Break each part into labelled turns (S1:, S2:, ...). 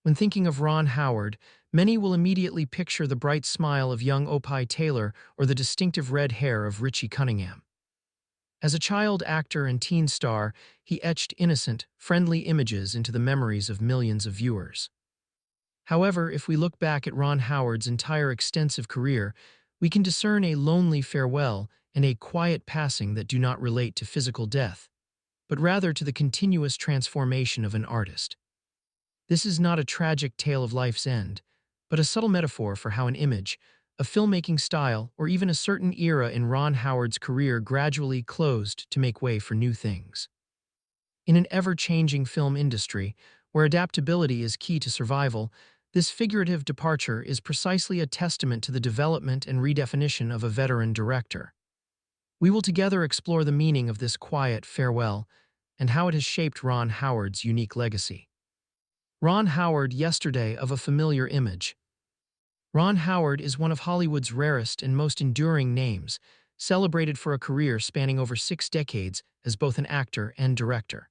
S1: When thinking of Ron Howard, many will immediately picture the bright smile of young Opie Taylor or the distinctive red hair of Richie Cunningham. As a child actor and teen star, he etched innocent, friendly images into the memories of millions of viewers. However, if we look back at Ron Howard's entire extensive career, we can discern a lonely farewell and a quiet passing that do not relate to physical death, but rather to the continuous transformation of an artist. This is not a tragic tale of life's end, but a subtle metaphor for how an image, a filmmaking style, or even a certain era in Ron Howard's career gradually closed to make way for new things. In an ever-changing film industry, where adaptability is key to survival, this figurative departure is precisely a testament to the development and redefinition of a veteran director. We will together explore the meaning of this quiet farewell and how it has shaped Ron Howard's unique legacy. Ron Howard, yesterday of a familiar image. Ron Howard is one of Hollywood's rarest and most enduring names, celebrated for a career spanning over 6 decades as both an actor and director.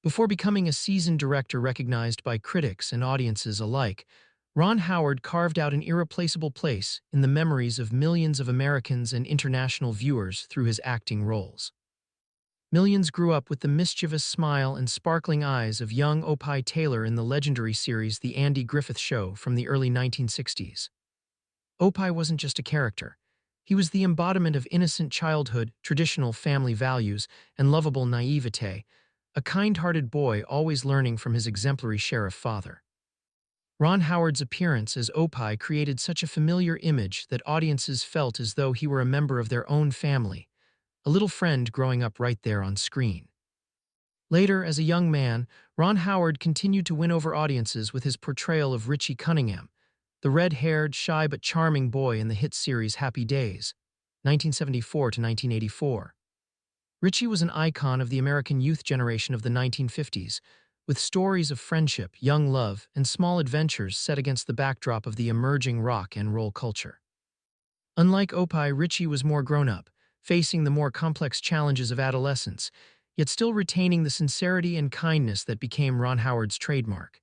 S1: Before becoming a seasoned director recognized by critics and audiences alike, Ron Howard carved out an irreplaceable place in the memories of millions of Americans and international viewers through his acting roles. Millions grew up with the mischievous smile and sparkling eyes of young Opie Taylor in the legendary series The Andy Griffith Show from the early 1960s. Opie wasn't just a character. He was the embodiment of innocent childhood, traditional family values, and lovable naivete, a kind-hearted boy always learning from his exemplary sheriff father. Ron Howard's appearance as Opie created such a familiar image that audiences felt as though he were a member of their own family, a little friend growing up right there on screen. Later, as a young man, Ron Howard continued to win over audiences with his portrayal of Richie Cunningham, the red-haired, shy but charming boy in the hit series Happy Days, 1974 to 1984. Richie was an icon of the American youth generation of the 1950s, with stories of friendship, young love, and small adventures set against the backdrop of the emerging rock and roll culture. Unlike Opie, Richie was more grown-up, facing the more complex challenges of adolescence, yet still retaining the sincerity and kindness that became Ron Howard's trademark.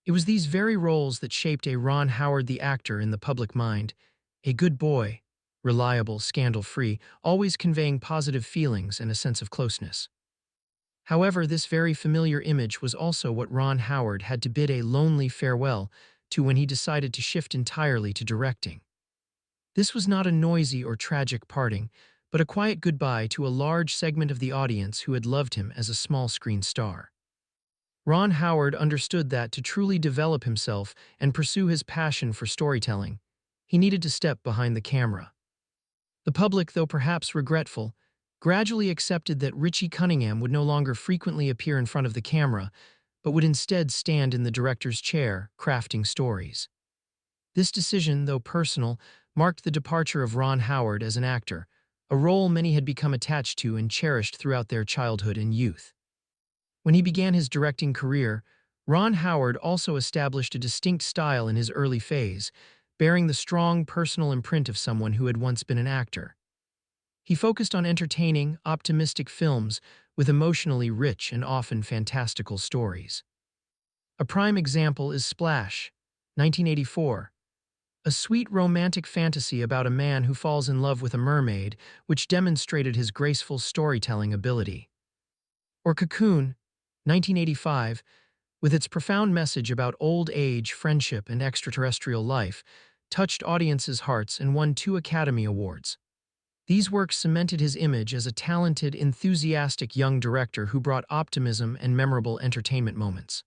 S1: It was these very roles that shaped a Ron Howard the actor in the public mind, a good boy, reliable, scandal-free, always conveying positive feelings and a sense of closeness. However, this very familiar image was also what Ron Howard had to bid a lonely farewell to when he decided to shift entirely to directing. This was not a noisy or tragic parting, but a quiet goodbye to a large segment of the audience who had loved him as a small-screen star. Ron Howard understood that to truly develop himself and pursue his passion for storytelling, he needed to step behind the camera. The public, though perhaps regretful, gradually accepted that Richie Cunningham would no longer frequently appear in front of the camera, but would instead stand in the director's chair, crafting stories. This decision, though personal, marked the departure of Ron Howard as an actor, a role many had become attached to and cherished throughout their childhood and youth. When he began his directing career, Ron Howard also established a distinct style in his early phase, bearing the strong personal imprint of someone who had once been an actor. He focused on entertaining, optimistic films with emotionally rich and often fantastical stories. A prime example is Splash, 1984, a sweet romantic fantasy about a man who falls in love with a mermaid, which demonstrated his graceful storytelling ability. Or Cocoon, 1985, with its profound message about old age, friendship, and extraterrestrial life, touched audiences' hearts and won 2 Academy Awards. These works cemented his image as a talented, enthusiastic young director who brought optimism and memorable entertainment moments.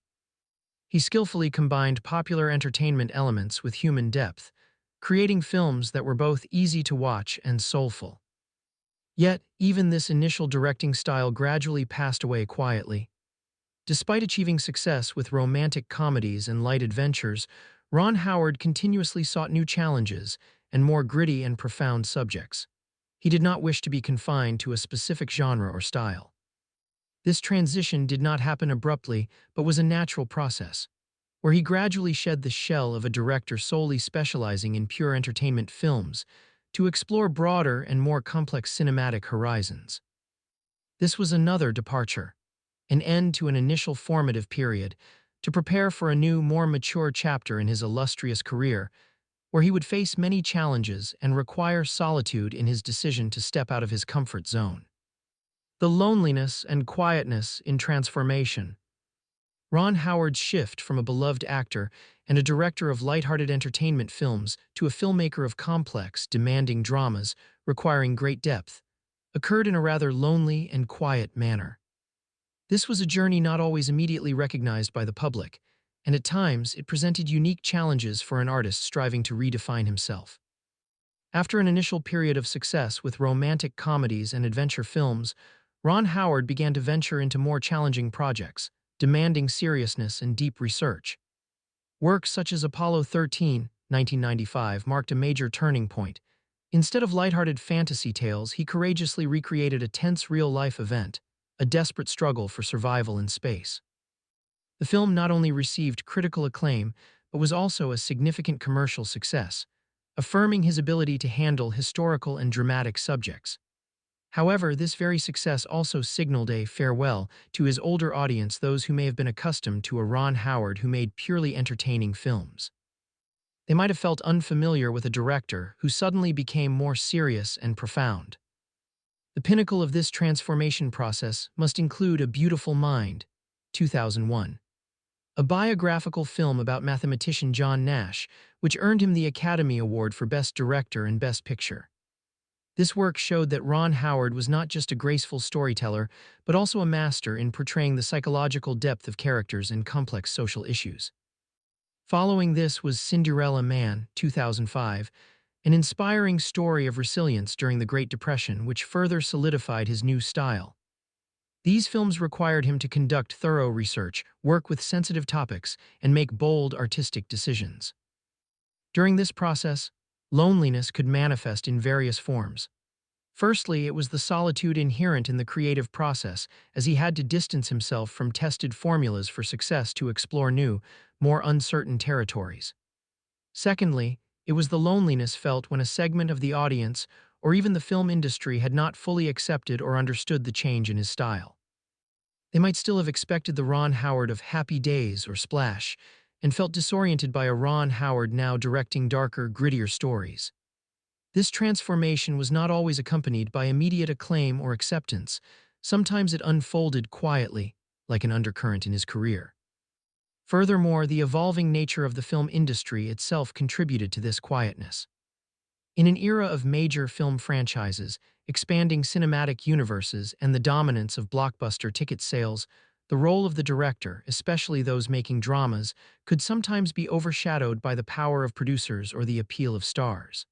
S1: He skillfully combined popular entertainment elements with human depth, creating films that were both easy to watch and soulful. Yet, even this initial directing style gradually passed away quietly. Despite achieving success with romantic comedies and light adventures, Ron Howard continuously sought new challenges and more gritty and profound subjects. He did not wish to be confined to a specific genre or style. This transition did not happen abruptly, but was a natural process, where he gradually shed the shell of a director solely specializing in pure entertainment films to explore broader and more complex cinematic horizons. This was another departure, an end to an initial formative period, to prepare for a new, more mature chapter in his illustrious career, where he would face many challenges and require solitude in his decision to step out of his comfort zone. The loneliness and quietness in transformation. Ron Howard's shift from a beloved actor and a director of lighthearted entertainment films to a filmmaker of complex, demanding dramas requiring great depth occurred in a rather lonely and quiet manner. This was a journey not always immediately recognized by the public, and at times it presented unique challenges for an artist striving to redefine himself. After an initial period of success with romantic comedies and adventure films, Ron Howard began to venture into more challenging projects, demanding seriousness and deep research. Works such as Apollo 13, 1995, marked a major turning point. Instead of lighthearted fantasy tales, he courageously recreated a tense real-life event, a desperate struggle for survival in space. The film not only received critical acclaim, but was also a significant commercial success, affirming his ability to handle historical and dramatic subjects. However, this very success also signaled a farewell to his older audience, those who may have been accustomed to a Ron Howard who made purely entertaining films. They might have felt unfamiliar with a director who suddenly became more serious and profound. The pinnacle of this transformation process must include A Beautiful Mind, 2001. A biographical film about mathematician John Nash, which earned him the Academy Award for Best Director and Best Picture. This work showed that Ron Howard was not just a graceful storyteller, but also a master in portraying the psychological depth of characters and complex social issues. Following this was Cinderella Man, 2005, an inspiring story of resilience during the Great Depression, which further solidified his new style. These films required him to conduct thorough research, work with sensitive topics, and make bold artistic decisions. During this process, loneliness could manifest in various forms. Firstly, it was the solitude inherent in the creative process, as he had to distance himself from tested formulas for success to explore new, more uncertain territories. Secondly, it was the loneliness felt when a segment of the audience or even the film industry had not fully accepted or understood the change in his style. They might still have expected the Ron Howard of Happy Days or Splash, and felt disoriented by a Ron Howard now directing darker, grittier stories. This transformation was not always accompanied by immediate acclaim or acceptance. Sometimes it unfolded quietly, like an undercurrent in his career. Furthermore, the evolving nature of the film industry itself contributed to this quietness. In an era of major film franchises, expanding cinematic universes, and the dominance of blockbuster ticket sales, the role of the director, especially those making dramas, could sometimes be overshadowed by the power of producers or the appeal of stars.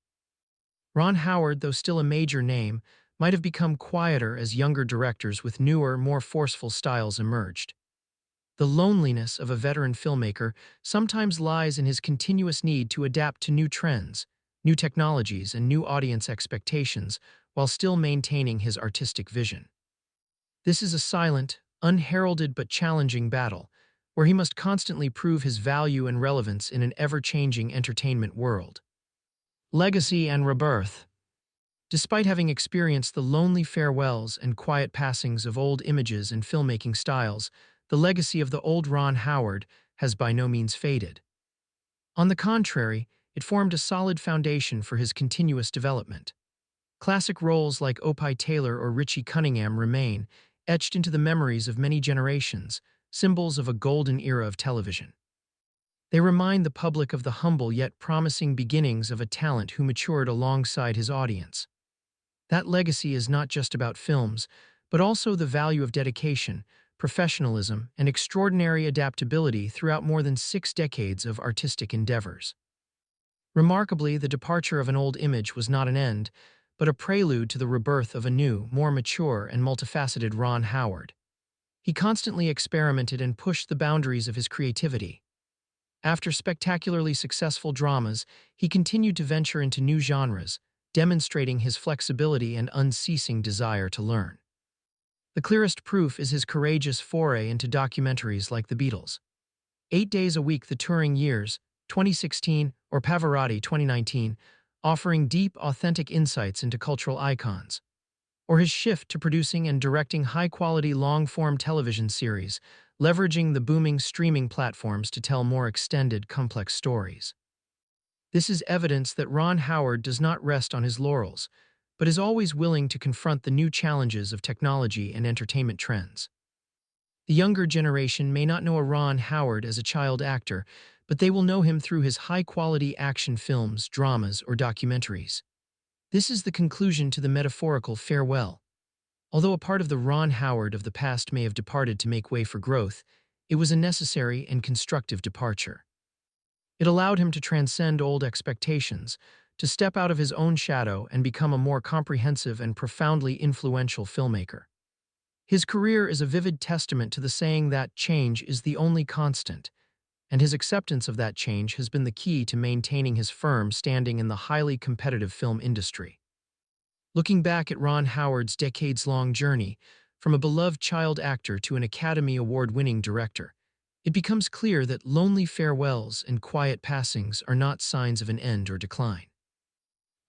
S1: Ron Howard, though still a major name, might have become quieter as younger directors with newer, more forceful styles emerged. The loneliness of a veteran filmmaker sometimes lies in his continuous need to adapt to new trends, new technologies, and new audience expectations, while still maintaining his artistic vision. This is a silent, unheralded but challenging battle, where he must constantly prove his value and relevance in an ever-changing entertainment world. Legacy and rebirth. Despite having experienced the lonely farewells and quiet passings of old images and filmmaking styles, the legacy of the old Ron Howard has by no means faded. On the contrary, it formed a solid foundation for his continuous development. Classic roles like Opie Taylor or Richie Cunningham remain, etched into the memories of many generations, symbols of a golden era of television. They remind the public of the humble yet promising beginnings of a talent who matured alongside his audience. That legacy is not just about films, but also the value of dedication, professionalism, and extraordinary adaptability throughout more than 6 decades of artistic endeavors. Remarkably, the departure of an old image was not an end, but a prelude to the rebirth of a new, more mature and multifaceted Ron Howard. He constantly experimented and pushed the boundaries of his creativity. After spectacularly successful dramas, he continued to venture into new genres, demonstrating his flexibility and unceasing desire to learn. The clearest proof is his courageous foray into documentaries like The Beatles. 8 Days a Week, The Touring Years, 2016, or Pavarotti, 2019, offering deep, authentic insights into cultural icons. Or his shift to producing and directing high-quality long-form television series, leveraging the booming streaming platforms to tell more extended, complex stories. This is evidence that Ron Howard does not rest on his laurels, but is always willing to confront the new challenges of technology and entertainment trends. The younger generation may not know a Ron Howard as a child actor, but they will know him through his high-quality action films, dramas, or documentaries. This is the conclusion to the metaphorical farewell. Although a part of the Ron Howard of the past may have departed to make way for growth, it was a necessary and constructive departure. It allowed him to transcend old expectations, to step out of his own shadow and become a more comprehensive and profoundly influential filmmaker. His career is a vivid testament to the saying that change is the only constant, and his acceptance of that change has been the key to maintaining his firm standing in the highly competitive film industry. Looking back at Ron Howard's decades-long journey, from a beloved child actor to an Academy Award-winning director, it becomes clear that lonely farewells and quiet passings are not signs of an end or decline.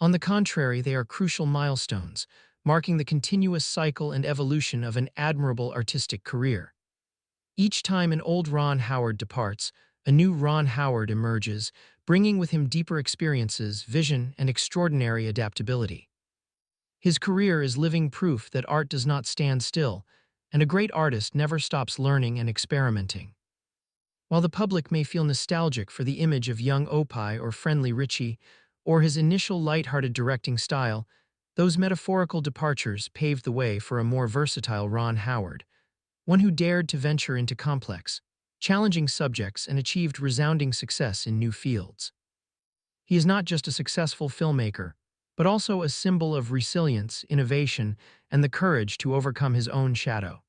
S1: On the contrary, they are crucial milestones, marking the continuous cycle and evolution of an admirable artistic career. Each time an old Ron Howard departs, a new Ron Howard emerges, bringing with him deeper experiences, vision, and extraordinary adaptability. His career is living proof that art does not stand still, and a great artist never stops learning and experimenting. While the public may feel nostalgic for the image of young Opie or friendly Richie, or his initial light-hearted directing style, those metaphorical departures paved the way for a more versatile Ron Howard, one who dared to venture into complex, challenging subjects and achieved resounding success in new fields. He is not just a successful filmmaker, but also a symbol of resilience, innovation, and the courage to overcome his own shadow.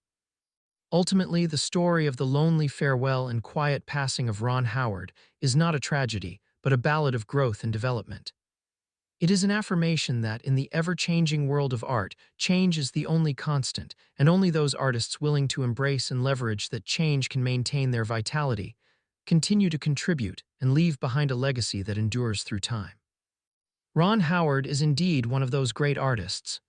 S1: Ultimately, the story of the lonely farewell and quiet passing of Ron Howard is not a tragedy, but a ballad of growth and development. It is an affirmation that, in the ever-changing world of art, change is the only constant, and only those artists willing to embrace and leverage that change can maintain their vitality, continue to contribute, and leave behind a legacy that endures through time. Ron Howard is indeed one of those great artists,